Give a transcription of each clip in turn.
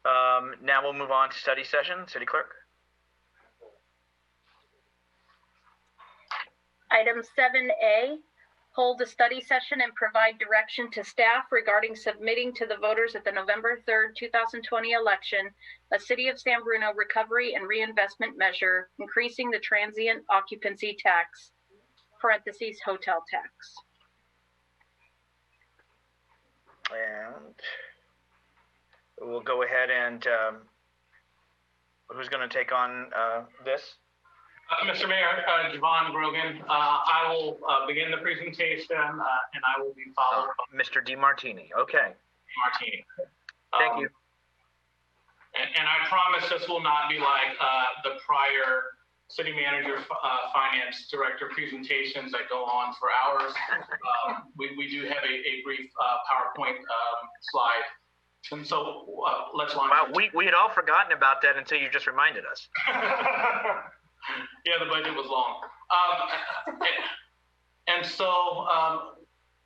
Now we'll move on to study session. City Clerk. Item 7A, hold a study session and provide direction to staff regarding submitting to the voters at the November 3rd, 2020 election, a City of San Bruno recovery and reinvestment measure, increasing the transient occupancy tax, parentheses, hotel tax. And we'll go ahead and who's going to take on this? Mr. Mayor, Javon Grogan, I will begin the presentation and I will be followed by Mr. DeMartini. Okay. Martini. Thank you. And I promise this will not be like the prior city manager, finance director presentations that go on for hours. We do have a brief PowerPoint slide. And so let's launch. Wow, we had all forgotten about that until you just reminded us. Yeah, the budget was long. And so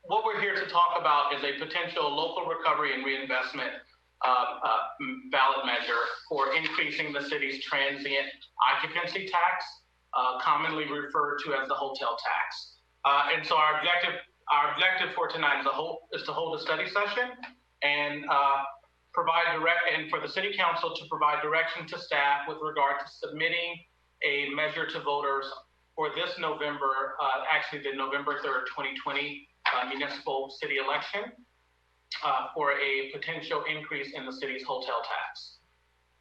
what we're here to talk about is a potential local recovery and reinvestment ballot measure for increasing the city's transient occupancy tax, commonly referred to as the hotel tax. And so our objective for tonight is to hold a study session and for the city council to provide direction to staff with regard to submitting a measure to voters for this November, actually the November 3rd, 2020 municipal city election for a potential increase in the city's hotel tax.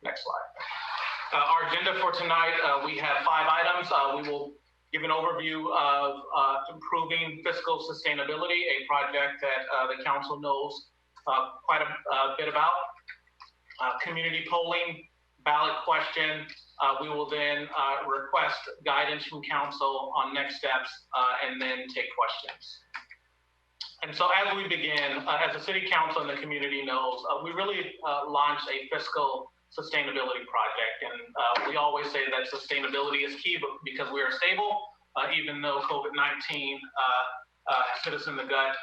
Next slide. Our agenda for tonight, we have 5 items. We will give an overview of improving fiscal sustainability, a project that the council knows quite a bit about. Community polling, ballot question. We will then request guidance from council on next steps and then take questions. And so as we begin, as the city council and the community knows, we really launched a fiscal sustainability project. And we always say that sustainability is key because we are stable, even though COVID-19 hit us in the gut.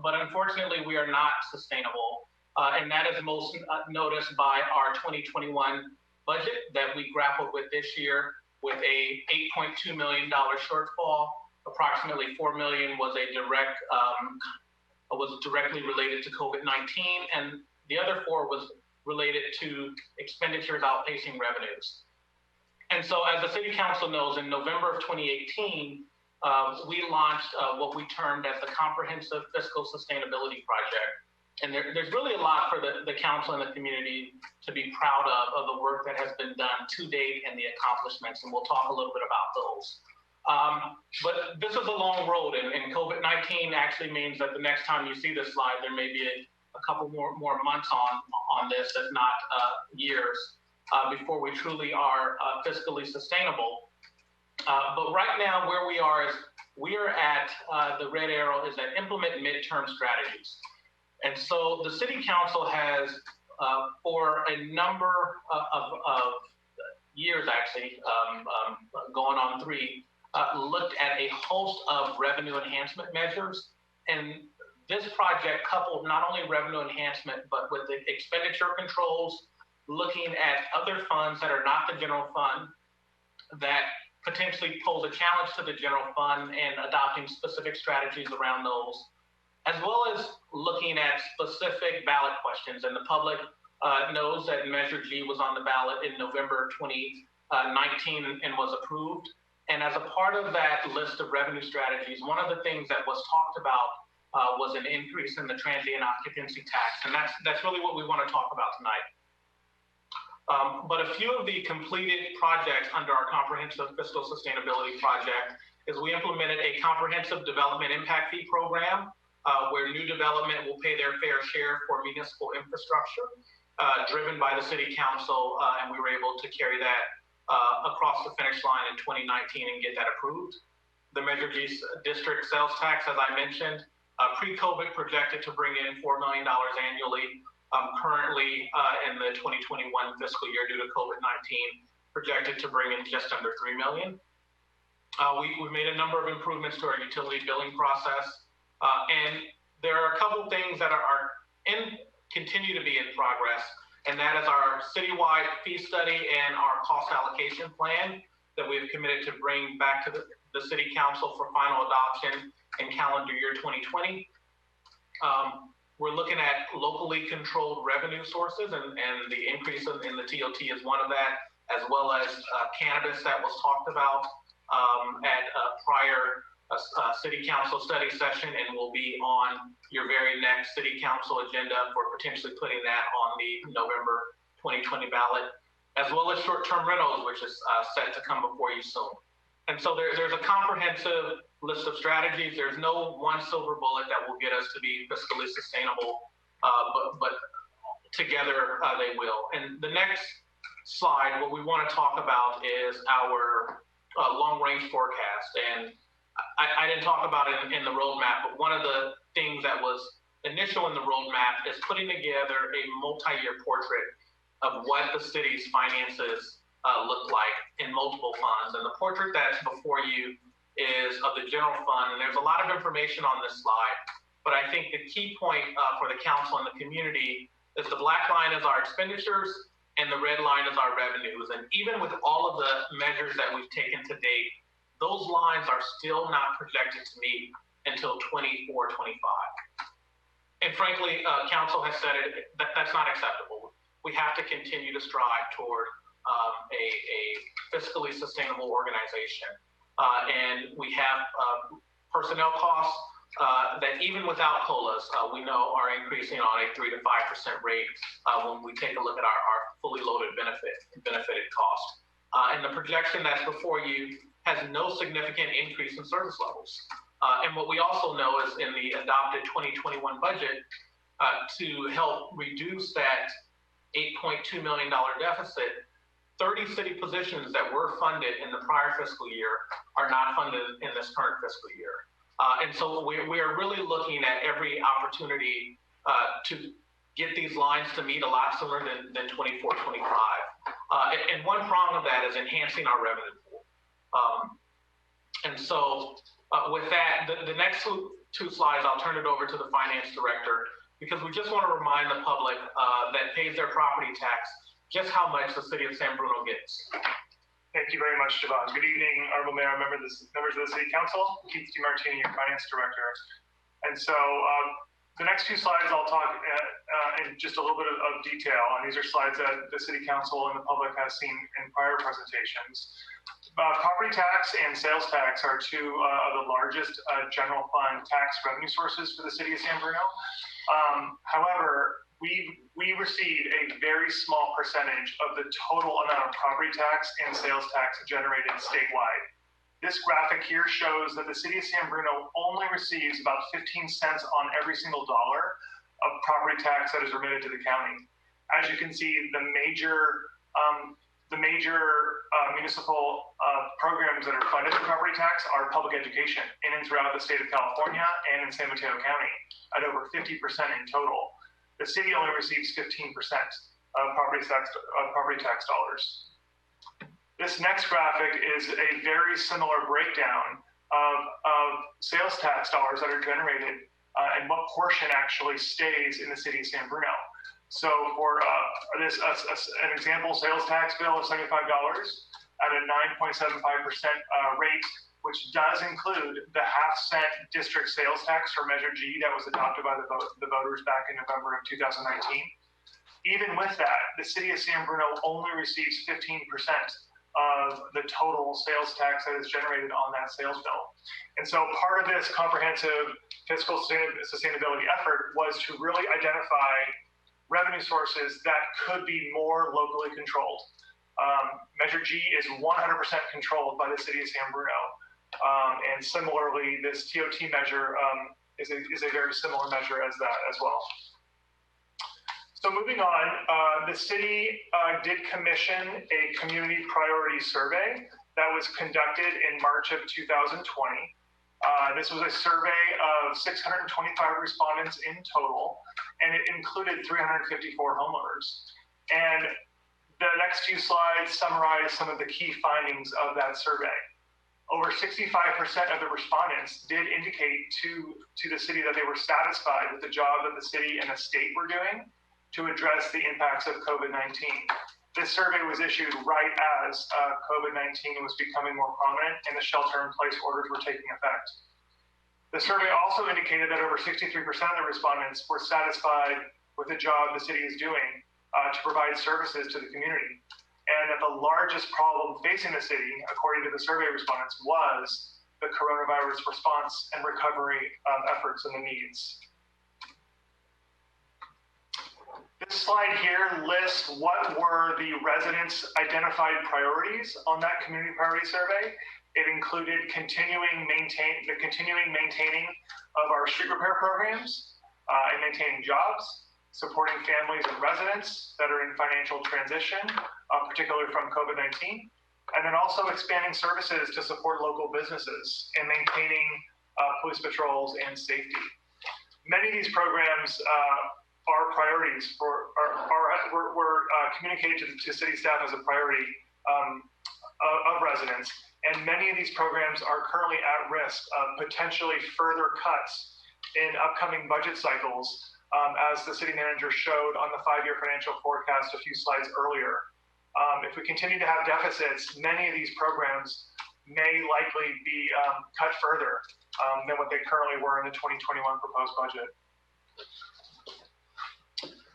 But unfortunately, we are not sustainable. And that is most noticed by our 2021 budget that we grappled with this year with a $8.2 million shortfall. Approximately $4 million was directly related to COVID-19, and the other 4 was related to expenditures outpacing revenues. And so as the city council knows, in November of 2018, we launched what we termed as the Comprehensive Fiscal Sustainability Project. And there's really a lot for the council and the community to be proud of the work that has been done to date and the accomplishments, and we'll talk a little bit about those. But this is a long road, and COVID-19 actually means that the next time you see this slide, there may be a couple more months on this, if not years, before we truly are fiscally sustainable. But right now, where we are is we are at the red arrow is that implement midterm strategies. And so the city council has, for a number of years, actually, going on 3, looked at a host of revenue enhancement measures. And this project coupled not only revenue enhancement, but with the expenditure controls, looking at other funds that are not the general fund that potentially pose a challenge to the general fund and adopting specific strategies around those, as well as looking at specific ballot questions. And the public knows that Measure G was on the ballot in November 2019 and was approved. And as a part of that list of revenue strategies, one of the things that was talked about was an increase in the transient occupancy tax. And that's really what we want to talk about tonight. But a few of the completed projects under our Comprehensive Fiscal Sustainability Project is we implemented a comprehensive development impact fee program where new development will pay their fair share for municipal infrastructure driven by the city council, and we were able to carry that across the finish line in 2019 and get that approved. The Measure G district sales tax, as I mentioned, pre-COVID projected to bring in $4 million annually. Currently in the 2021 fiscal year due to COVID-19, projected to bring in just under $3 million. We've made a number of improvements to our utility billing process. And there are a couple things that continue to be in progress. and that is our citywide fee study and our cost allocation plan that we've committed to bring back to the City Council for final adoption in calendar year 2020. We're looking at locally controlled revenue sources, and the increase in the TOT is one of that, as well as cannabis that was talked about at a prior City Council study session, and will be on your very next City Council agenda for potentially putting that on the November 2020 ballot, as well as short-term rentals, which is set to come before you soon. And so there's a comprehensive list of strategies. There's no one silver bullet that will get us to be fiscally sustainable, but together they will. And the next slide, what we want to talk about is our long-range forecast. And I didn't talk about it in the roadmap, but one of the things that was initial in the roadmap is putting together a multi-year portrait of what the city's finances look like in multiple funds. And the portrait that's before you is of the general fund. And there's a lot of information on this slide, but I think the key point for the council and the community is the black line is our expenditures and the red line is our revenues. And even with all of the measures that we've taken to date, those lines are still not projected to meet until 24, 25. And frankly, council has said that's not acceptable. We have to continue to strive toward a fiscally sustainable organization. And we have personnel costs that even without COLAs, we know are increasing on a 3 to 5% rate when we take a look at our fully loaded benefited cost. And the projection that's before you has no significant increase in service levels. And what we also know is in the adopted 2021 budget, to help reduce that $8.2 million deficit, 30 city positions that were funded in the prior fiscal year are not funded in this current fiscal year. And so we are really looking at every opportunity to get these lines to meet a lot sooner than 24, 25. And one prong of that is enhancing our revenue pool. And so with that, the next two slides, I'll turn it over to the finance director, because we just want to remind the public that pays their property tax just how much the city of San Bruno gets. Thank you very much, Javon. Good evening, Honorable Mayor, members of the City Council, Keith DiMartini, your Finance Director. And so the next two slides I'll talk in just a little bit of detail, and these are slides that the City Council and the public has seen in prior presentations. Property tax and sales tax are two of the largest general fund tax revenue sources for the City of San Bruno. However, we receive a very small percentage of the total amount of property tax and sales tax generated statewide. This graphic here shows that the City of San Bruno only receives about 15 cents on every single dollar of property tax that is remitted to the county. As you can see, the major municipal programs that are funded through property tax are public education in and throughout the state of California and in San Mateo County at over 50% in total. The city only receives 15% of property tax dollars. This next graphic is a very similar breakdown of sales tax dollars that are generated and what portion actually stays in the city of San Bruno. So for this, an example sales tax bill of $75 at a 9.75% rate, which does include the half-cent district sales tax for Measure G that was adopted by the voters back in November of 2019. Even with that, the city of San Bruno only receives 15% of the total sales tax that is generated on that sales bill. And so part of this comprehensive fiscal sustainability effort was to really identify revenue sources that could be more locally controlled. Measure G is 100% controlled by the city of San Bruno. And similarly, this TOT measure is a very similar measure as that as well. So moving on, the city did commission a community priority survey that was conducted in March of 2020. This was a survey of 625 respondents in total, and it included 354 homeowners. And the next few slides summarize some of the key findings of that survey. Over 65% of the respondents did indicate to the city that they were satisfied with the job that the city and the state were doing to address the impacts of COVID-19. This survey was issued right as COVID-19 was becoming more prominent and the shelter-in-place orders were taking effect. The survey also indicated that over 63% of the respondents were satisfied with the job the city is doing to provide services to the community, and that the largest problem facing the city, according to the survey respondents, was the coronavirus response and recovery efforts and the needs. This slide here lists what were the residents' identified priorities on that community priority survey. It included the continuing maintaining of our street repair programs and maintaining jobs, supporting families and residents that are in financial transition, particularly from COVID-19, and then also expanding services to support local businesses and maintaining police patrols and safety. Many of these programs are priorities were communicated to city staff as a priority of residents, and many of these programs are currently at risk of potentially further cuts in upcoming budget cycles, as the city manager showed on the 5-year financial forecast a few slides earlier. If we continue to have deficits, many of these programs may likely be cut further than what they currently were in the 2021 proposed budget.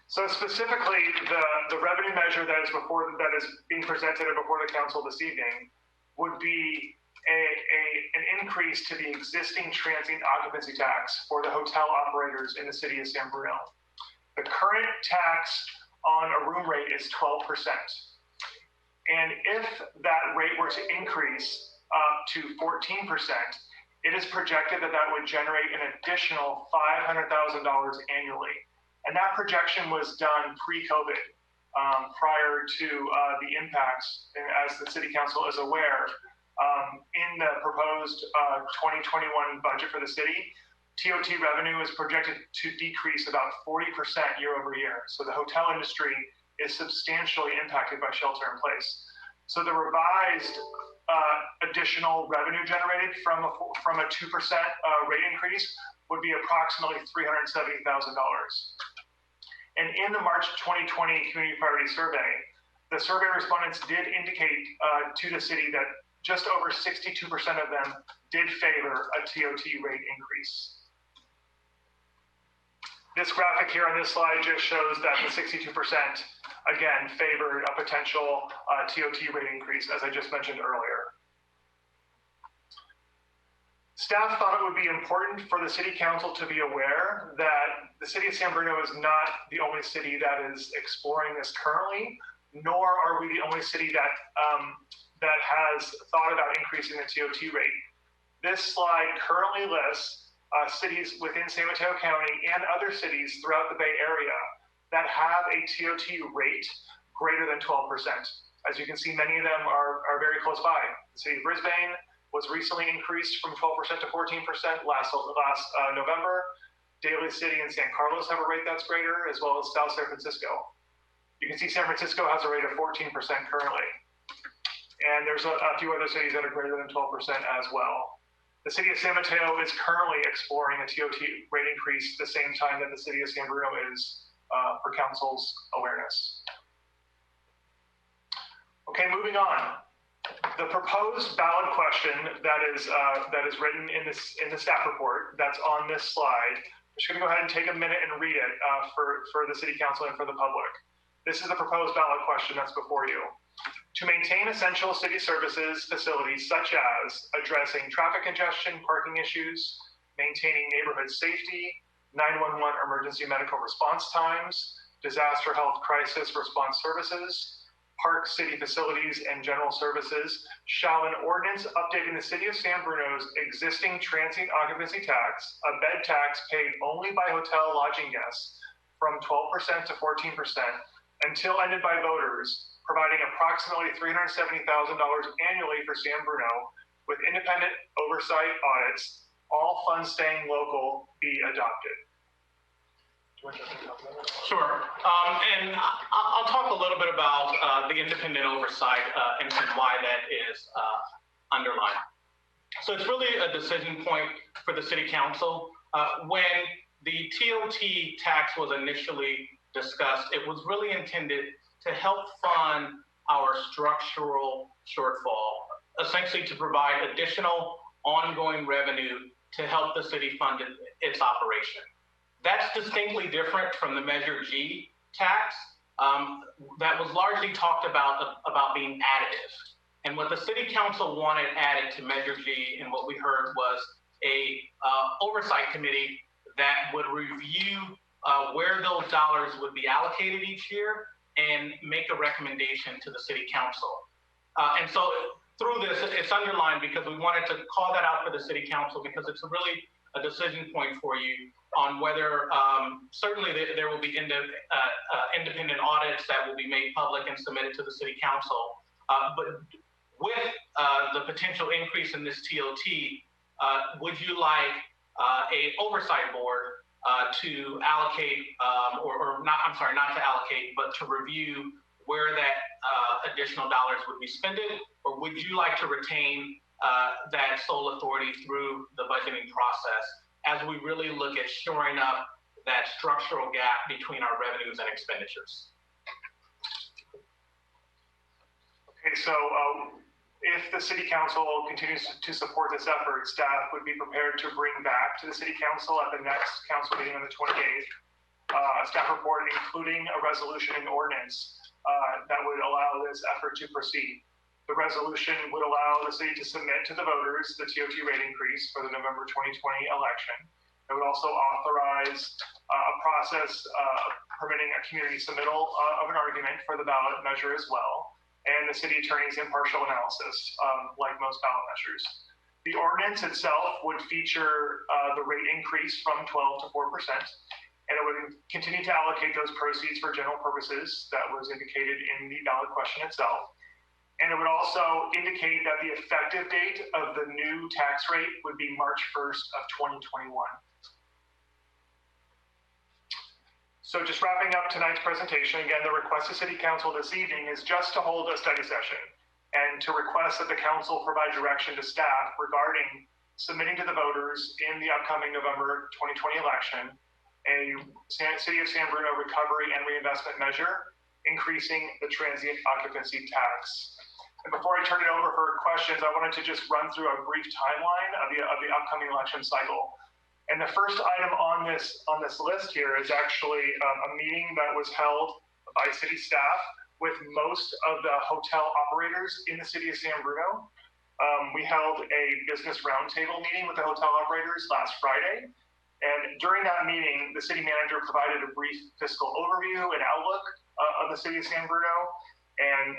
So specifically, the revenue measure that is being presented before the council this evening would be an increase to the existing transient occupancy tax for the hotel operators in the city of San Bruno. The current tax on a room rate is 12%. And if that rate were to increase up to 14%, it is projected that that would generate an additional $500,000 annually. And that projection was done pre-COVID, prior to the impacts, and as the city council is aware, in the proposed 2021 budget for the city, TOT revenue is projected to decrease about 40% year over year. So the hotel industry is substantially impacted by shelter in place. So the revised additional revenue generated from a 2% rate increase would be approximately $370,000. And in the March 2020 Community Priority Survey, the survey respondents did indicate to the city that just over 62% of them did favor a TOT rate increase. This graphic here on this slide just shows that the 62% again favored a potential TOT rate increase, as I just mentioned earlier. Staff thought it would be important for the city council to be aware that the city of San Bruno is not the only city that is exploring this currently, nor are we the only city that that has thought about increasing the TOT rate. This slide currently lists cities within San Mateo County and other cities throughout the Bay Area that have a TOT rate greater than 12%. As you can see, many of them are very close by. The city of Brisbane was recently increased from 12% to 14% last November. Daly City and San Carlos have a rate that's greater, as well as South San Francisco. You can see San Francisco has a rate of 14% currently. And there's a few other cities that are greater than 12% as well. The city of San Mateo is currently exploring a TOT rate increase the same time that the city of San Bruno is for council's awareness. Okay, moving on. The proposed ballot question that is written in the staff report that's on this slide, I'm just going to go ahead and take a minute and read it for the city council and for the public. This is the proposed ballot question that's before you. To maintain essential city services facilities such as addressing traffic congestion, parking issues, maintaining neighborhood safety, 911 emergency medical response times, disaster health crisis response services, park city facilities and general services, shall an ordinance updating the city of San Bruno's existing transient occupancy tax, a bed tax paid only by hotel lodging guests, from 12% to 14%, until ended by voters, providing approximately $370,000 annually for San Bruno, with independent oversight audits, all funds staying local, be adopted. Sure. And I'll talk a little bit about the independent oversight and why that is underlined. So it's really a decision point for the city council. When the TOT tax was initially discussed, it was really intended to help fund our structural shortfall, essentially to provide additional ongoing revenue to help the city fund its operation. That's distinctly different from the Measure G tax that was largely talked about being additive. And what the city council wanted added to Measure G, and what we heard, was a oversight committee that would review where those dollars would be allocated each year and make a recommendation to the city council. And so through this, it's underlined because we wanted to call that out for the city council, because it's really a decision point for you on whether certainly there will be independent audits that will be made public and submitted to the city council. But with the potential increase in this TOT, would you like a oversight board to allocate, or not, I'm sorry, not to allocate, but to review where that additional dollars would be spent, or would you like to retain that sole authority through the budgeting process as we really look at shoring up that structural gap between our revenues and expenditures? Okay, so if the city council continues to support this effort, staff would be prepared to bring back to the city council at the next council meeting on the 28th, a staff report including a resolution and ordinance that would allow this effort to proceed. The resolution would allow the city to submit to the voters the TOT rate increase for the November 2020 election. It would also authorize a process permitting a community submittal of an argument for the ballot measure as well, and the city attorney's impartial analysis, like most ballot measures. The ordinance itself would feature the rate increase from 12 to 4%, and it would continue to allocate those proceeds for general purposes that was indicated in the ballot question itself. And it would also indicate that the effective date of the new tax rate would be March 1st of 2021. So just wrapping up tonight's presentation, again, the request to City Council this evening is just to hold a study session and to request that the council provide direction to staff regarding submitting to the voters in the upcoming November 2020 election a City of San Bruno recovery and reinvestment measure, increasing the transient occupancy tax. And before I turn it over for questions, I wanted to just run through a brief timeline of the upcoming election cycle. And the first item on this list here is actually a meeting that was held by city staff with most of the hotel operators in the city of San Bruno. We held a business roundtable meeting with the hotel operators last Friday. And during that meeting, the city manager provided a brief fiscal overview and outlook of the city of San Bruno. And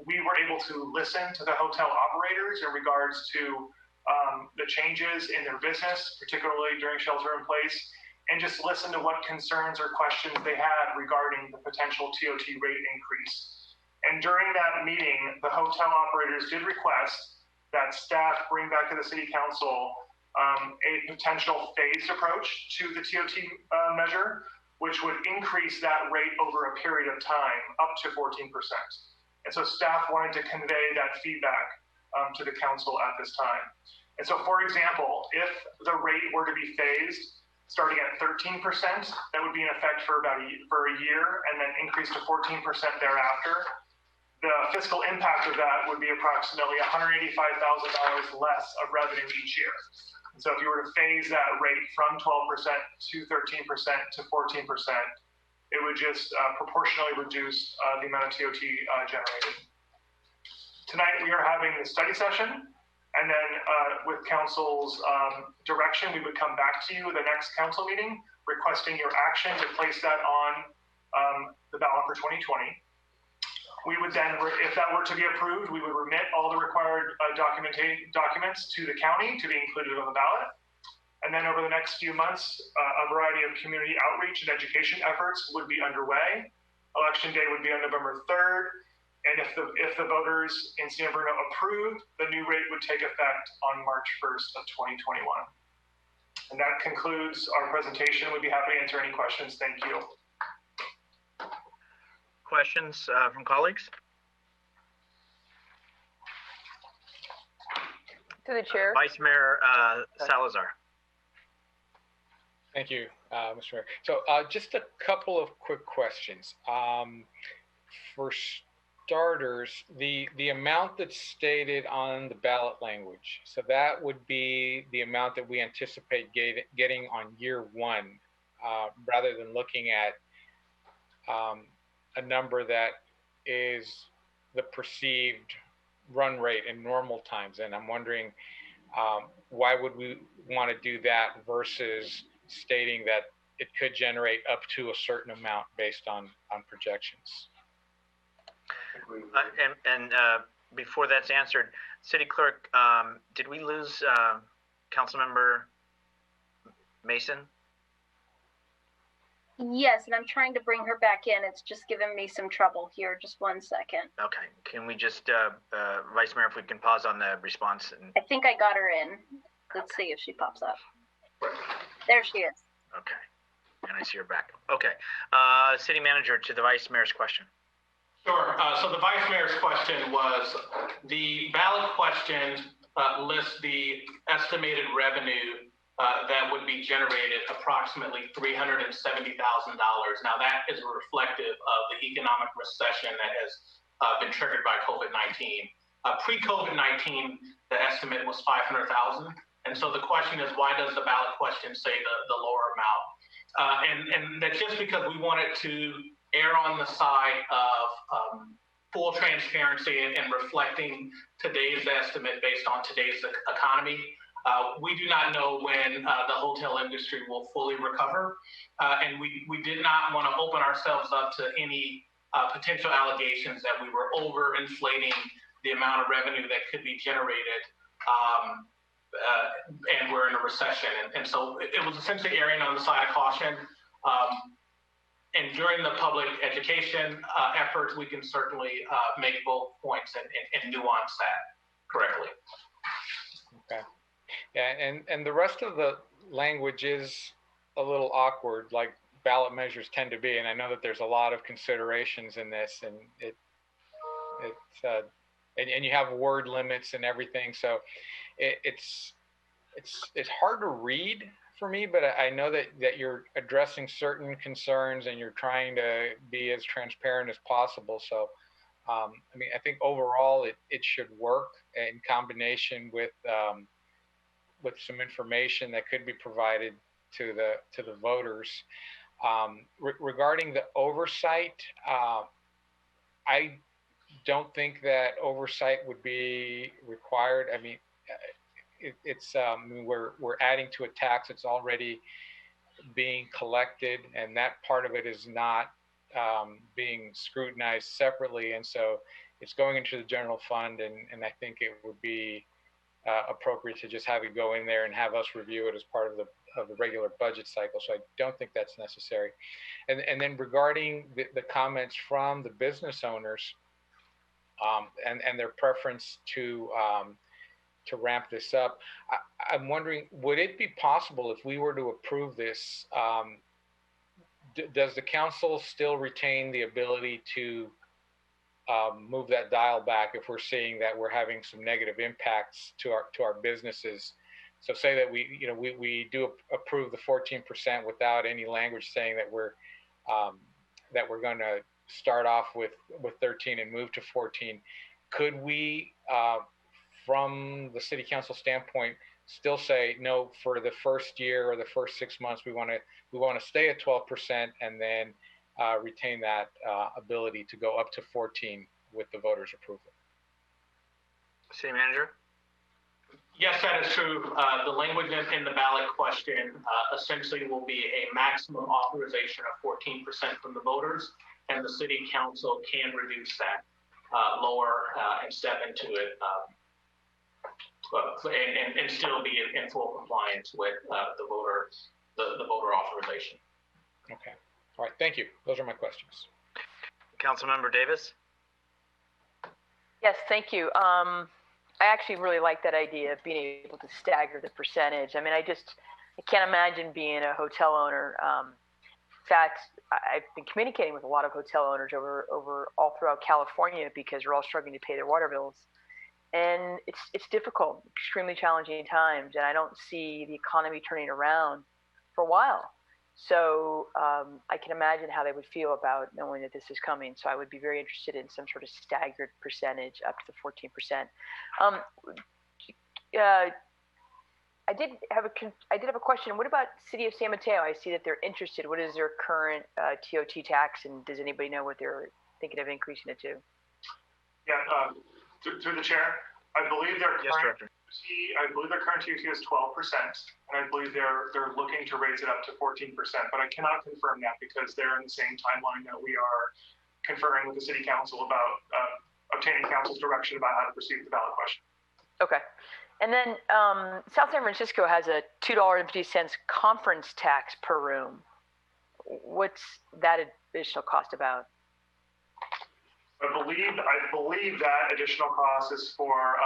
we were able to listen to the hotel operators in regards to the changes in their business, particularly during shelter in place, and just listen to what concerns or questions they had regarding the potential TOT rate increase. And during that meeting, the hotel operators did request that staff bring back to the city council a potential phased approach to the TOT measure, which would increase that rate over a period of time up to 14%. And so staff wanted to convey that feedback to the council at this time. And so, for example, if the rate were to be phased starting at 13%, that would be in effect for a year, and then increase to 14% thereafter. The fiscal impact of that would be approximately $185,000 less of revenue each year. And so if you were to phase that rate from 12% to 13% to 14%, it would just proportionally reduce the amount of TOT generated. Tonight we are having the study session, and then with council's direction, we would come back to you at the next council meeting requesting your action to place that on the ballot for 2020. We would then, if that were to be approved, we would remit all the required documents to the county to be included on the ballot. And then over the next few months, a variety of community outreach and education efforts would be underway. Election day would be on November 3rd. And if the voters in San Bruno approved, the new rate would take effect on March 1st of 2021. And that concludes our presentation. We'd be happy to answer any questions. Thank you. Questions from colleagues? To the chair. Vice Mayor Salazar. Thank you, Mr. Mayor. So just a couple of quick questions. For starters, the amount that's stated on the ballot language, so that would be the amount that we anticipate getting on year one, rather than looking at a number that is the perceived run rate in normal times. And I'm wondering, why would we want to do that versus stating that it could generate up to a certain amount based on projections? Before that's answered, City Clerk, did we lose Councilmember Mason? Yes, and I'm trying to bring her back in. It's just giving me some trouble here. Just 1 second. Okay, can we just, Vice Mayor, if we can pause on the response? And... I think I got her in. Let's see if she pops up. There she is. Okay, and I see her back. Okay, City Manager, to the Vice Mayor's question. Sure. So the Vice Mayor's question was, the ballot question lists the estimated revenue that would be generated approximately $370,000. Now that is reflective of the economic recession that has been triggered by COVID-19. Pre-COVID-19, the estimate was 500,000. And so the question is, why does the ballot question say the lower amount? And that's just because we wanted to err on the side of full transparency and reflecting today's estimate based on today's economy. We do not know when the hotel industry will fully recover, and we did not want to open ourselves up to any potential allegations that we were overinflating the amount of revenue that could be generated, and we're in a recession. And so it was essentially erring on the side of caution. And during the public education efforts, we can certainly make both points and nuance that correctly. Okay. Yeah, and the rest of the language is a little awkward, like ballot measures tend to be. And I know that there's a lot of considerations in this, and and you have word limits and everything, so it's hard to read for me. But I know that you're addressing certain concerns and you're trying to be as transparent as possible. So I mean, I think overall it should work in combination with some information that could be provided to the voters. Regarding the oversight, I don't think that oversight would be required. I mean, we're adding to a tax that's already being collected, and that part of it is not being scrutinized separately, and so it's going into the general fund, and I think it would be appropriate to just have it go in there and have us review it as part of the regular budget cycle. So I don't think that's necessary. And then regarding the comments from the business owners and their preference to ramp this up, I'm wondering, would it be possible if we were to approve this? Does the council still retain the ability to move that dial back if we're seeing that we're having some negative impacts to our businesses? So say that we do approve the 14% without any language saying that we're going to start off with 13 and move to 14. Could we, from the city council standpoint, still say no for the first year or the first 6 months? We want to stay at 12% and then retain that ability to go up to 14 with the voters' approval. City Manager? Yes, that is true. The language in the ballot question essentially will be a maximum authorization of 14% from the voters, and the city council can reduce that lower and step into it and still be in full compliance with the voter authorization. Okay. All right. Thank you. Those are my questions. Councilmember Davis? Yes, thank you. I actually really like that idea of being able to stagger the percentage. I mean, I can't imagine being a hotel owner. In fact, I've been communicating with a lot of hotel owners over all throughout California because we're all struggling to pay their water bills. And it's difficult, extremely challenging times, and I don't see the economy turning around for a while. So I can imagine how they would feel about knowing that this is coming. So I would be very interested in some sort of staggered percentage up to the 14%. I did have a question. What about City of San Mateo? I see that they're interested. What is their current TOT tax, and does anybody know what they're thinking of increasing it to? Yeah, through the chair, I believe their current TOT is 12%, and I believe they're looking to raise it up to 14%. But I cannot confirm that because they're in the same timeline that we are conferring with the city council about obtaining council's direction about how to proceed with the ballot question. Okay. And then South San Francisco has a $2.50 conference tax per room. What's that additional cost about? I believe that additional cost is for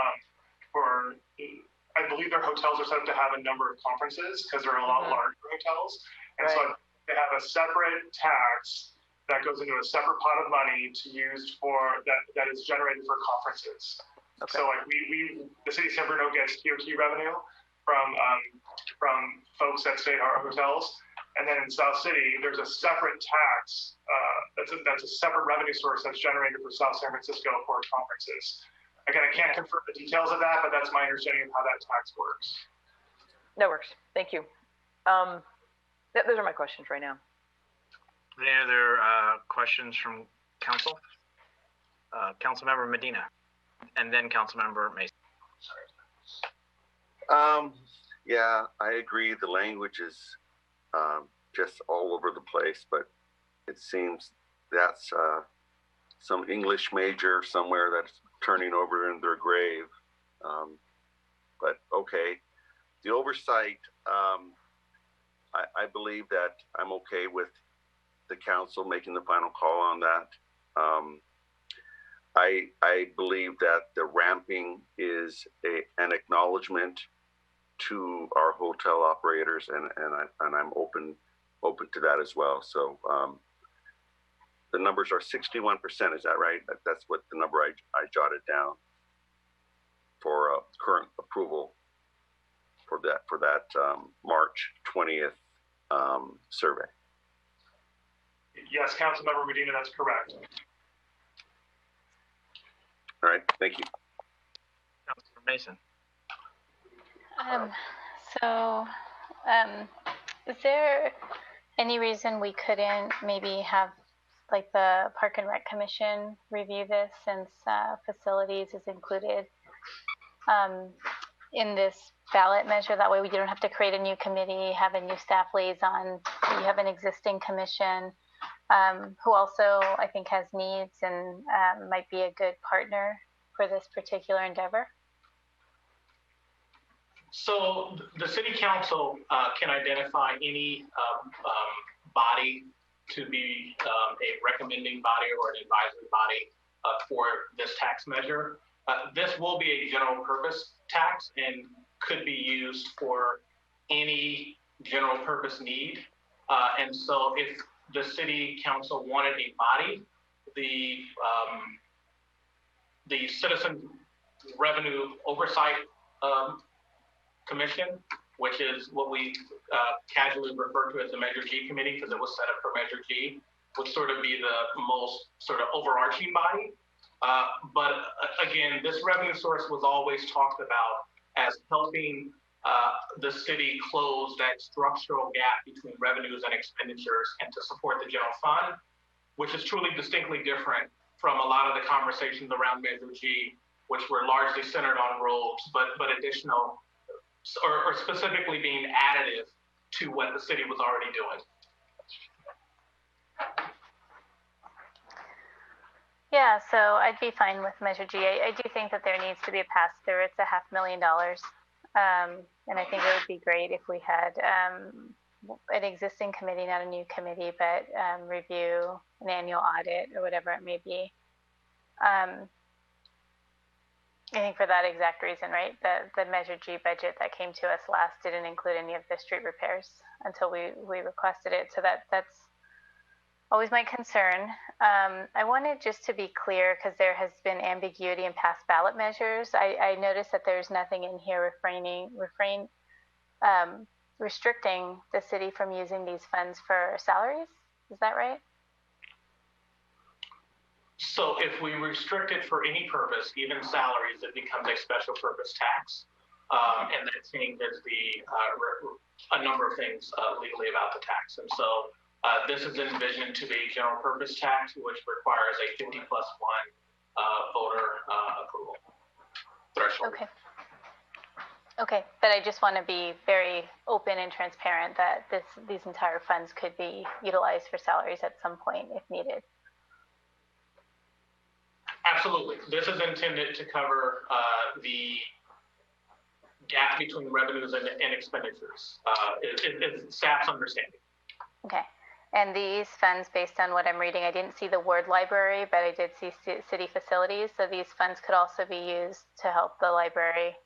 I believe their hotels are set up to have a number of conferences because they're a lot larger hotels, and so they have a separate tax that goes into a separate pot of money to use for that is generated for conferences. Okay. So like the city of San Bruno gets TOT revenue from folks that stay at our hotels, and then in South City there's a separate tax that's a separate revenue source that's generated for South San Francisco for conferences. Again, I can't confirm the details of that, but that's my understanding of how that tax works. That works. Thank you. Those are my questions right now. Any other questions from council? Councilmember Medina, and then Councilmember Mason. Yeah, I agree. The language is just all over the place, but it seems that's some English major somewhere that's turning over in their grave. But okay, the oversight, I believe that I'm okay with the council making the final call on that. I believe that the ramping is an acknowledgement to our hotel operators, and I'm open to that as well. So the numbers are 61%. Is that right? That's what the number I jotted down for current approval for that March 20th survey. Yes, Councilmember Medina, that's correct. All right, thank you. Councilmember Mason. Is there any reason we couldn't maybe have like the Park and Rec Commission review this, since facilities is included in this ballot measure? That way we don't have to create a new committee, have a new staff liaison. You have an existing commission who also I think has needs and might be a good partner for this particular endeavor. So the city council can identify any body to be a recommending body or an advisory body for this tax measure. This will be a general purpose tax and could be used for any general purpose need. And so if the city council wanted a body, the Citizen Revenue Oversight Commission, which is what we casually refer to as the Measure G committee because it was set up for Measure G, would sort of be the most sort of overarching body. But again, this revenue source was always talked about as helping the city close that structural gap between revenues and expenditures and to support the general fund, which is truly distinctly different from a lot of the conversations around Measure G, which were largely centered on roads, but additional or specifically being additive to what the city was already doing. Yeah, so I'd be fine with Measure G. I do think that there needs to be a pass-through. It's $500,000. And I think it would be great if we had an existing committee, not a new committee, but review an annual audit or whatever it may be. I think for that exact reason, right? The Measure G budget that came to us last didn't include any of the street repairs until we requested it. So that's always my concern. I wanted just to be clear, because there has been ambiguity in past ballot measures. I noticed that there's nothing in here restricting the city from using these funds for salaries. Is that right? So if we restrict it for any purpose, even salaries, it becomes a special purpose tax. And that changes a number of things legally about the tax. And so this is envisioned to be general purpose tax, which requires a 50+1 voter approval threshold. Okay. Okay, but I just want to be very open and transparent that these entire funds could be utilized for salaries at some point if needed. Absolutely. This is intended to cover the gap between revenues and expenditures. It's staff's understanding. Okay. And these funds, based on what I'm reading, I didn't see the word library, but I did see city facilities. So these funds could also be used to help the library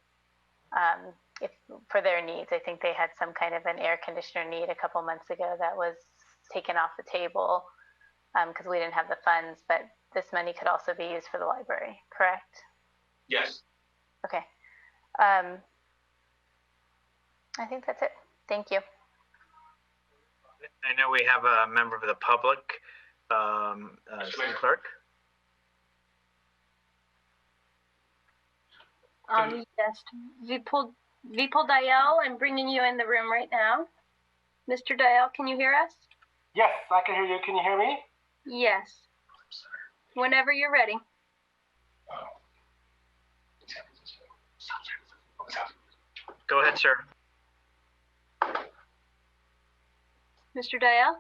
if for their needs. I think they had some kind of an air conditioner need a couple months ago that was taken off the table because we didn't have the funds, but this money could also be used for the library, correct? Yes. Okay. I think that's it. Thank you. I know we have a member of the public, City Clerk. Yes, Vipul Dayal, I'm bringing you in the room right now. Mr. Dayal, can you hear us? Yes, I can hear you. Can you hear me? Yes. Whenever you're ready. Go ahead, sir. Mr. Dayal?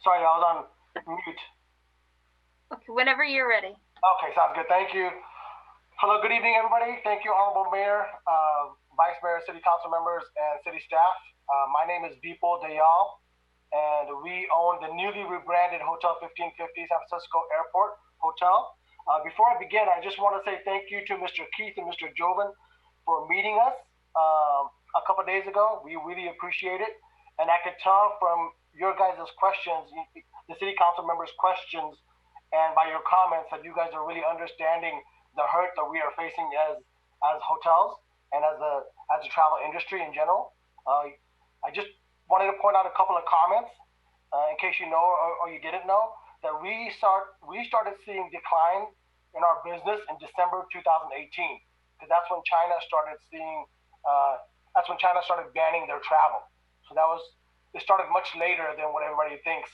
Sorry, I was on mute. Okay, whenever you're ready. Okay, sounds good. Thank you. Hello, good evening, everybody. Thank you, Honorable Mayor, Vice Mayor, City Council members, and City staff. My name is Vipul Dayal, and we own the newly rebranded Hotel 1550 San Francisco Airport Hotel. Before I begin, I just want to say thank you to Mr. Keith and Mr. Jovan for meeting us a couple of days ago. We really appreciate it. And I could tell from your guys' questions, the City Council members' questions, and by your comments that you guys are really understanding the hurt that we are facing as hotels and as the travel industry in general. I just wanted to point out a couple of comments in case you know or you didn't know that we started seeing decline in our business in December 2018 because that's when China started banning their travel. So it started much later than what everybody thinks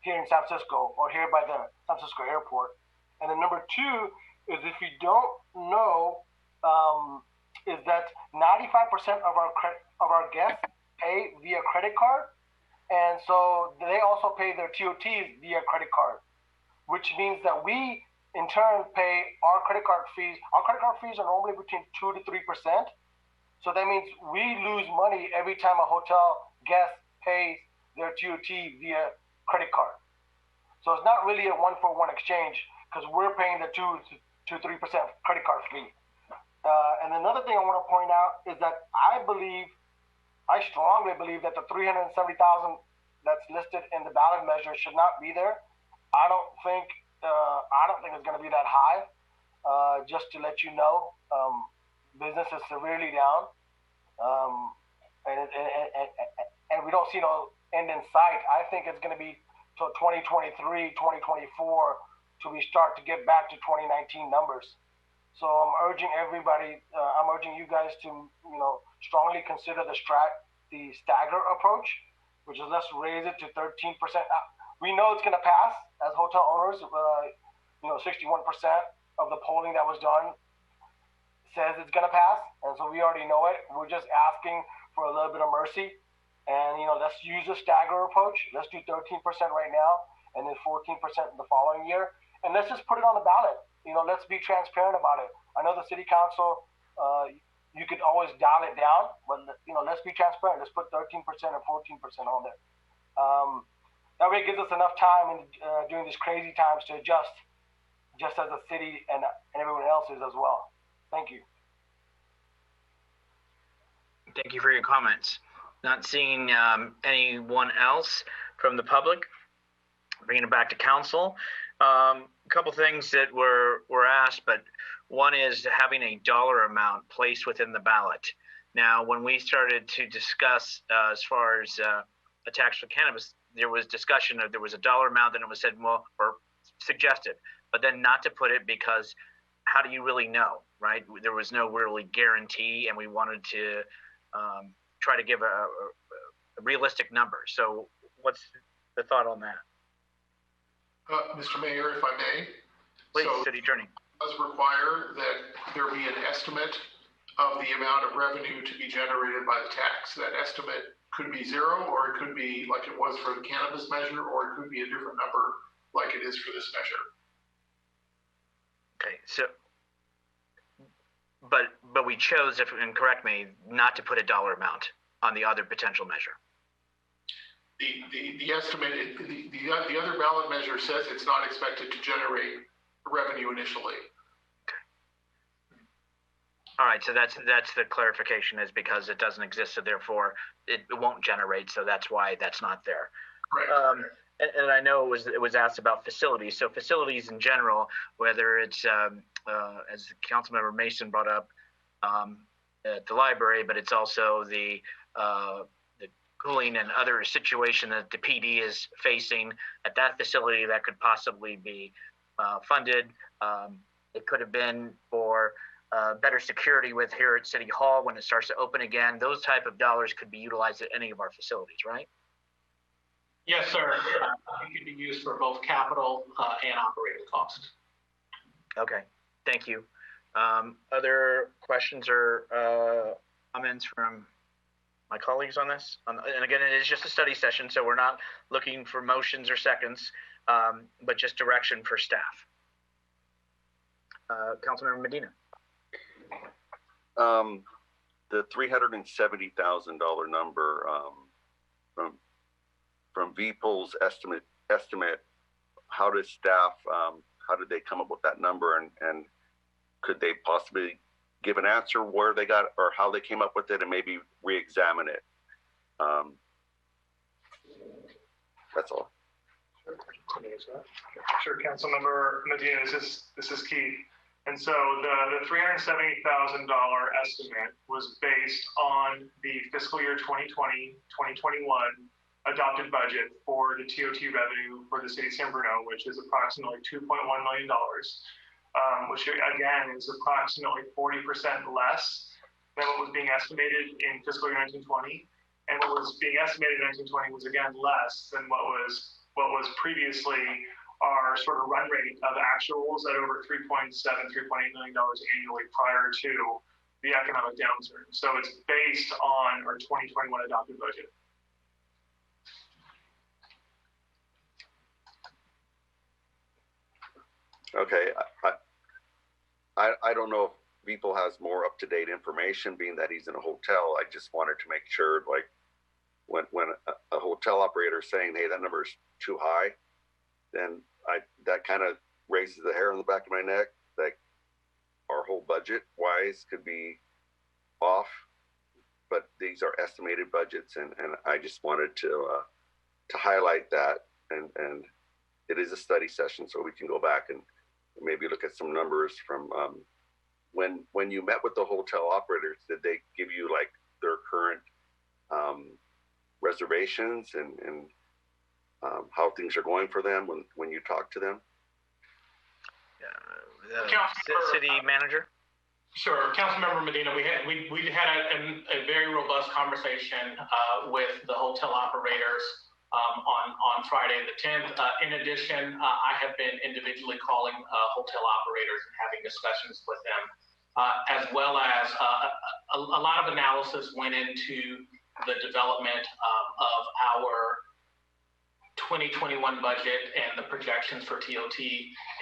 here in San Francisco or here by the San Francisco airport. And then number two is, if you don't know, is that 95% of our guests pay via credit card, and so they also pay their TOTs via credit card, which means that we in turn pay our credit card fees. Our credit card fees are normally between 2 to 3%. So that means we lose money every time a hotel guest pays their TOT via credit card. So it's not really a one-for-one exchange because we're paying the 2 to 3% credit card fee. And another thing I want to point out is that I strongly believe that the $370,000 that's listed in the ballot measure should not be there. I don't think it's going to be that high. Just to let you know, business is severely down, and we don't see no end in sight. I think it's going to be till 2023, 2024 till we start to get back to 2019 numbers. So I'm urging everybody, I'm urging you guys to, strongly consider the stagger approach, which is let's raise it to 13%. We know it's going to pass as hotel owners. 61% of the polling that was done says it's going to pass, and so we already know it. We're just asking for a little bit of mercy, and let's use the stagger approach. Let's do 13% right now, and then 14% the following year, and let's just put it on the ballot. Let's be transparent about it. I know the city council, you could always dial it down, but let's be transparent. Let's put 13% or 14% on there. That way it gives us enough time during these crazy times to adjust, just as the city and everyone else is as well. Thank you. Thank you for your comments. Not seeing anyone else from the public. Bringing it back to council. couple things that were asked, but one is having a dollar amount placed within the ballot. Now, when we started to discuss as far as a tax for cannabis, there was discussion of there was a dollar amount, then it was said, well, or suggested, but then not to put it because how do you really know, right? There was no really guarantee, and we wanted to try to give a realistic number. So what's the thought on that? Mr. Mayor, if I may. Please, so City Attorney. Does require that there be an estimate of the amount of revenue to be generated by the tax. That estimate could be zero, or it could be like it was for the cannabis measure, or it could be a different number like it is for this measure. Okay, so, but we chose, if and correct me, not to put a dollar amount on the other potential measure. The estimate, the other ballot measure says it's not expected to generate revenue initially. All right, so that's the clarification, is because it doesn't exist, so therefore it won't generate, so that's why that's not there. Right. And I know it was asked about facilities. So facilities in general, whether it's as Councilmember Mason brought up at the library, but it's also the cooling and other situation that the PD is facing at that facility that could possibly be funded. It could have been for better security with here at City Hall when it starts to open again. Those type of dollars could be utilized at any of our facilities, right? Yes, sir. It could be used for both capital and operating costs. Okay, thank you. Other questions or comments from my colleagues on this? And again, it is just a study session, so we're not looking for motions or seconds, but just direction for staff. Councilmember Medina. The $370,000 number from VPOL's estimate, how does staff, how did they come up with that number, and could they possibly give an answer where they got or how they came up with it, and maybe re-examine it? That's all. Sure, Councilmember Medina, this is Keith. And so the $370,000 estimate was based on the fiscal year 2020, 2021 adopted budget for the TOT revenue for the city of San Bruno, which is approximately $2.1 million, which again is approximately 40% less than what was being estimated in fiscal year 1920. And what was being estimated in 1920 was again less than what was previously our sort of run rate of actuals at over $3.7, $3.8 million annually prior to the economic downturn. So it's based on our 2021 adopted budget. Okay, I don't know if people has more up-to-date information, being that he's in a hotel. I just wanted to make sure, like, when a hotel operator is saying, hey, that number is too high, then that kind of raises the hair on the back of my neck. Like, our whole budget wise could be off, but these are estimated budgets, and I just wanted to highlight that, and it is a study session, so we can go back and maybe look at some numbers from when you met with the hotel operators. Did they give you like their current reservations and how things are going for them when you talk to them? City manager. Sure, Councilmember Medina, we had a very robust conversation with the hotel operators on Friday the 10th. In addition, I have been individually calling hotel operators and having discussions with them, as well as a lot of analysis went into the development of our 2021 budget and the projections for TOT,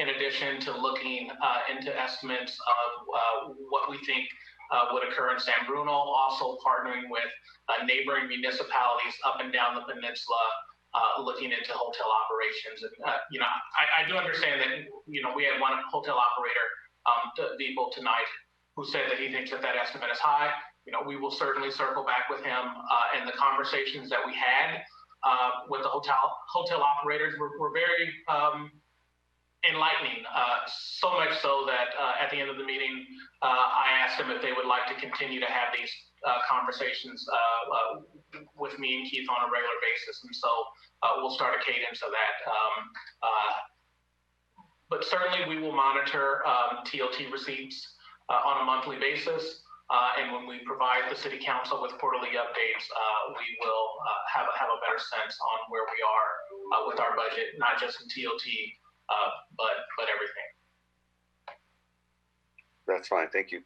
in addition to looking into estimates of what we think would occur in San Bruno, also partnering with neighboring municipalities up and down the peninsula, looking into hotel operations. And, I do understand that, we had one hotel operator, Vivo tonight, who said that he thinks that estimate is high. We will certainly circle back with him, and the conversations that we had with the hotel operators were very enlightening, so much so that at the end of the meeting, I asked them if they would like to continue to have these conversations with me and Keith on a regular basis. And so we'll start a cadence of that. But certainly we will monitor TOT receipts on a monthly basis. And when we provide the city council with quarterly updates, we will have a better sense on where we are with our budget, not just in TOT, but everything. That's fine. Thank you.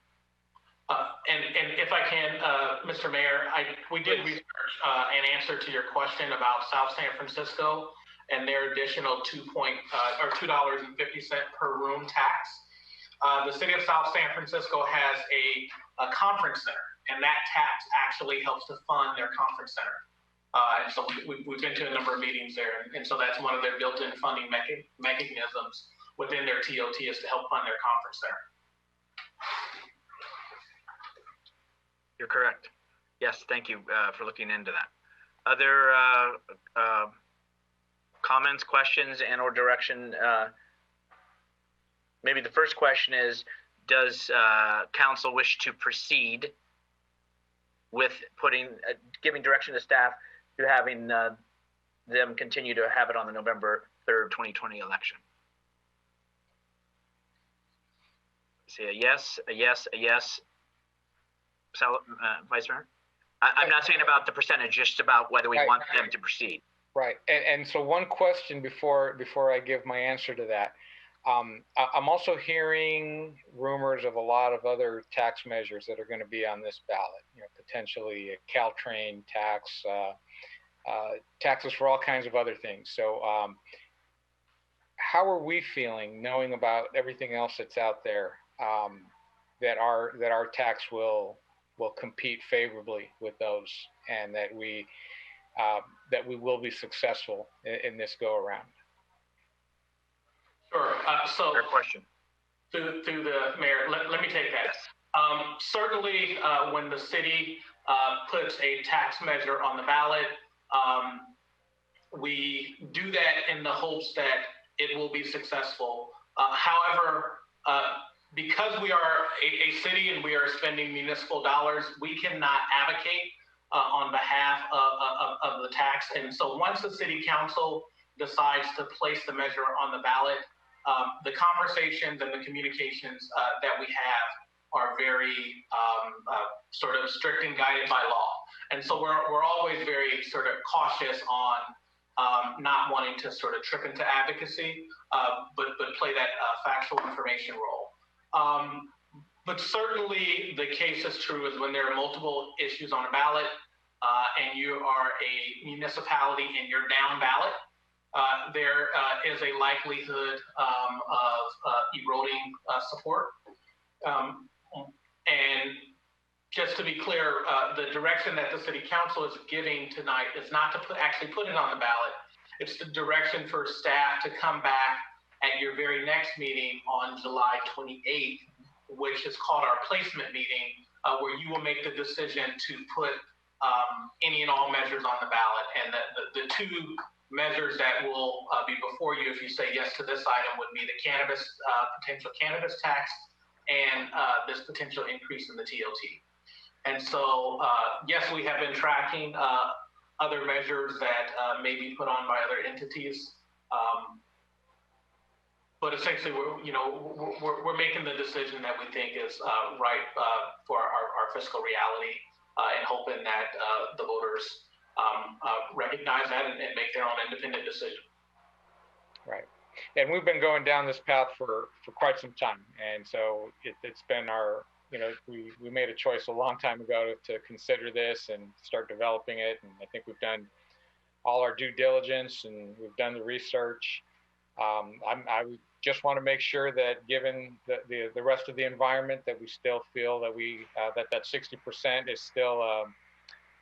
And if I can, Mr. Mayor, we did research an answer to your question about South San Francisco and their additional $2.50 per room tax. The city of South San Francisco has a conference center, and that tax actually helps to fund their conference center. And so we've been to a number of meetings there, and so that's one of their built-in funding mechanisms within their TOT is to help fund their conference center. You're correct. Yes, thank you for looking into that. Other comments, questions, and or direction? Maybe the first question is, does council wish to proceed with giving direction to staff to having them continue to have it on the November 3rd, 2020 election? See a yes, a yes, a yes. Vice Mayor? I'm not saying about the percentage, just about whether we want them to proceed. Right. And so one question before I give my answer to that. I'm also hearing rumors of a lot of other tax measures that are going to be on this ballot, potentially a Caltrain tax, taxes for all kinds of other things. So how are we feeling knowing about everything else that's out there, that our tax will compete favorably with those, and that we will be successful in this go around? Sure. So fair question. Through the mayor, let me take that. Certainly, when the city puts a tax measure on the ballot, we do that in the hopes that it will be successful. However, because we are a city and we are spending municipal dollars, we cannot advocate on behalf of the tax. And so once the city council decides to place the measure on the ballot, the conversations and the communications that we have are very sort of strict and guided by law. And so we're always very sort of cautious on not wanting to sort of trip into advocacy, but play that factual information role. But certainly the case is true is when there are multiple issues on a ballot and you are a municipality and you're down ballot, there is a likelihood of eroding support. And just to be clear, the direction that the city council is giving tonight is not to actually put it on the ballot. It's the direction for staff to come back at your very next meeting on July 28th, which is called our placement meeting, where you will make the decision to put any and all measures on the ballot. And the two measures that will be before you if you say yes to this item would be the potential cannabis tax and this potential increase in the TOT. And so, yes, we have been tracking other measures that may be put on by other entities. But essentially, we're making the decision that we think is right for our fiscal reality, and hoping that the voters recognize that and make their own independent decision. Right. And we've been going down this path for quite some time. And so it's been our, we made a choice a long time ago to consider this and start developing it. And I think we've done all our due diligence and we've done the research. I just want to make sure that given the rest of the environment, that we still feel that that 60% is still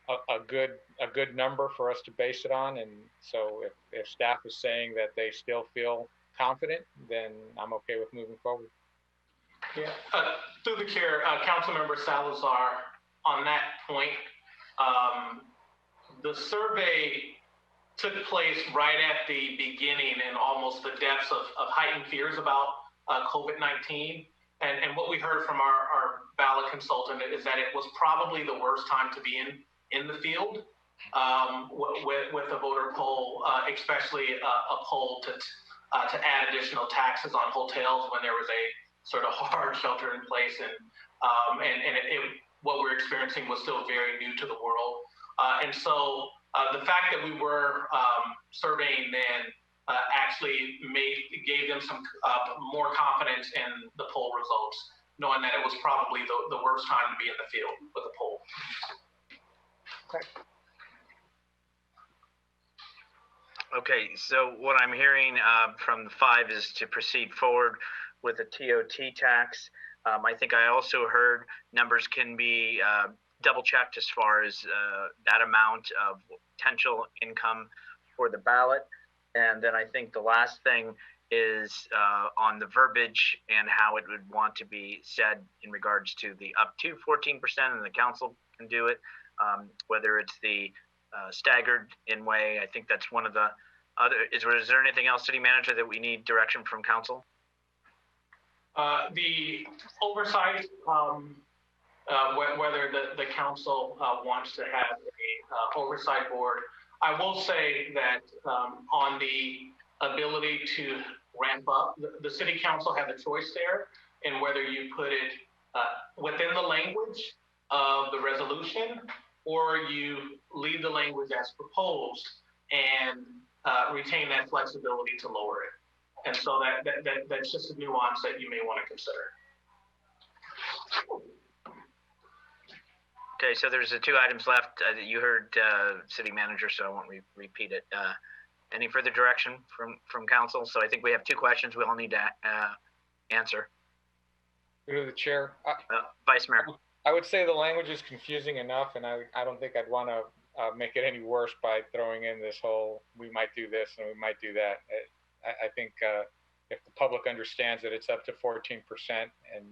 a good number for us to base it on. And so if staff is saying that they still feel confident, then I'm okay with moving forward. Yeah, through the chair, Councilmember Salazar, on that point, the survey took place right at the beginning and almost the depths of heightened fears about COVID-19. And what we heard from our ballot consultant is that it was probably the worst time to be in the field with a voter poll, especially a poll to add additional taxes on hotels when there was a sort of hard shelter in place, and what we're experiencing was still very new to the world. And so the fact that we were surveying then actually gave them some more confidence in the poll results, knowing that it was probably the worst time to be in the field with a poll. Okay, so what I'm hearing from the 5 is to proceed forward with a TOT tax. I think I also heard numbers can be double checked as far as that amount of potential income for the ballot. And then I think the last thing is on the verbiage and how it would want to be said in regards to the up to 14%, and the council can do it, whether it's the staggered in way. I think that's one of the other. Is there anything else, City Manager, that we need direction from council? The oversight, whether the council wants to have a oversight board. I will say that on the ability to ramp up, the city council had the choice there in whether you put it within the language of the resolution, or you leave the language as proposed and retain that flexibility to lower it. And so that's just a nuance that you may want to consider. Okay, so there's the 2 items left that you heard, City Manager, so I won't repeat it. Any further direction from council? So I think we have 2 questions we all need to answer. Through the chair. Vice Mayor. I would say the language is confusing enough, and I don't think I'd want to make it any worse by throwing in this whole, we might do this and we might do that. I think if the public understands that it's up to 14% and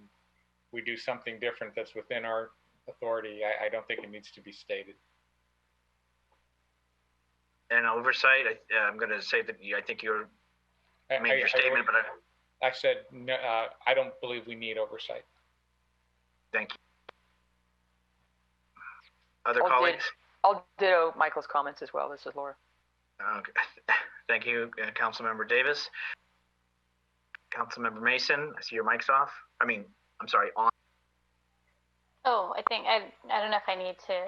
we do something different that's within our authority, I don't think it needs to be stated. And oversight, I'm going to say that I think you made your statement, but I said no, I don't believe we need oversight. Thank you. Other colleagues? I'll ditto Michael's comments as well. This is Laura. Okay. Thank you, Councilmember Davis. Councilmember Mason, I see your mic's off. I'm sorry, on. Oh, I think, I don't know if I need to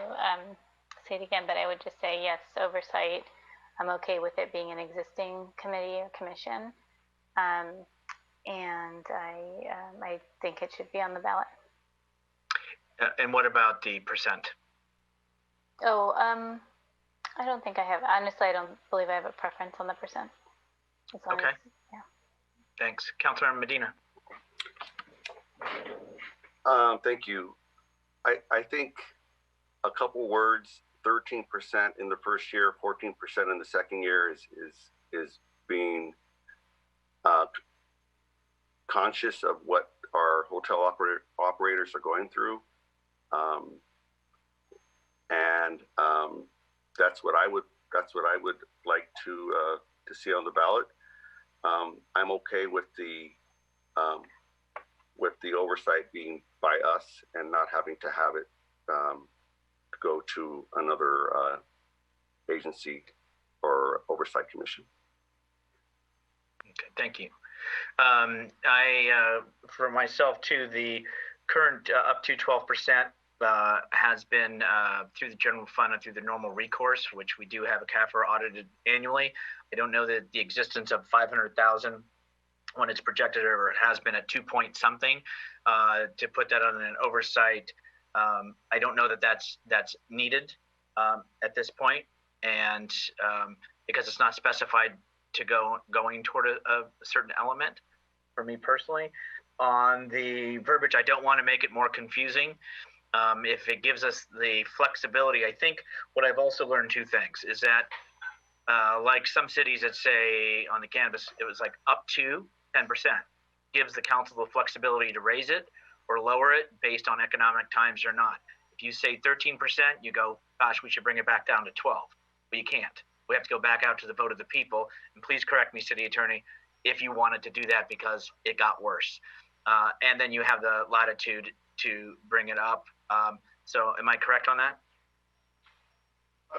say it again, but I would just say yes, oversight. I'm okay with it being an existing committee or commission. And I think it should be on the ballot. And what about the percent? Oh, I don't think I have. Honestly, I don't believe I have a preference on the percent. Okay. Yeah. Thanks. Councilmember Medina. Thank you. I think a couple words, 13% in the first year, 14% in the second year is being conscious of what our hotel operators are going through. And that's what I would like to see on the ballot. I'm okay with the oversight being by us and not having to have it go to another agency or oversight commission. Okay, thank you. For myself too, the current up to 12% has been through the general fund and through the normal recourse, which we do have a CAFR audited annually. I don't know that the existence of 500,000 when it's projected, or it has been at 2 point something, to put that on an oversight. I don't know that that's needed at this point, and because it's not specified to going toward a certain element. For me personally, on the verbiage, I don't want to make it more confusing. If it gives us the flexibility, I think what I've also learned 2 things is that, like some cities that say on the canvas, it was like up to 10%, gives the council the flexibility to raise it or lower it based on economic times or not. If you say 13%, you go, gosh, we should bring it back down to 12, but you can't. we have to go back out to the vote of the people. And please correct me, City Attorney, if you wanted to do that because it got worse. And then you have the latitude to bring it up. So am I correct on that?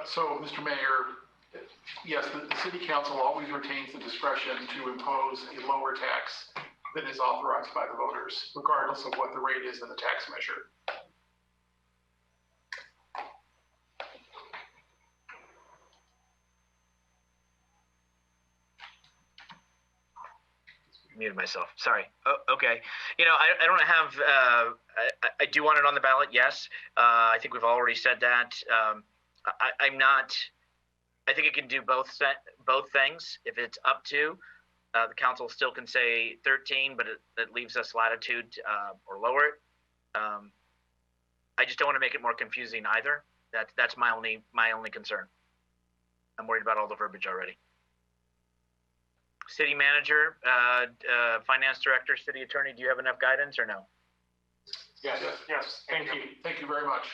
So, Mr. Mayor, yes, the city council always retains the discretion to impose a lower tax than is authorized by the voters, regardless of what the rate is in the tax measure. Muted myself. Sorry. Oh, okay. You know, I don't have. I do want it on the ballot. Yes. I think we've already said that. I'm not. I think it can do both things. If it's up to, the council still can say 13, but it leaves us latitude or lower it. I just don't want to make it more confusing either. That's my only concern. I'm worried about all the verbiage already. City manager, finance director, city attorney, do you have enough guidance or no? Yes. Thank you. Thank you very much.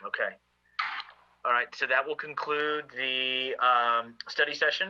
Okay. All right. So that will conclude the study session.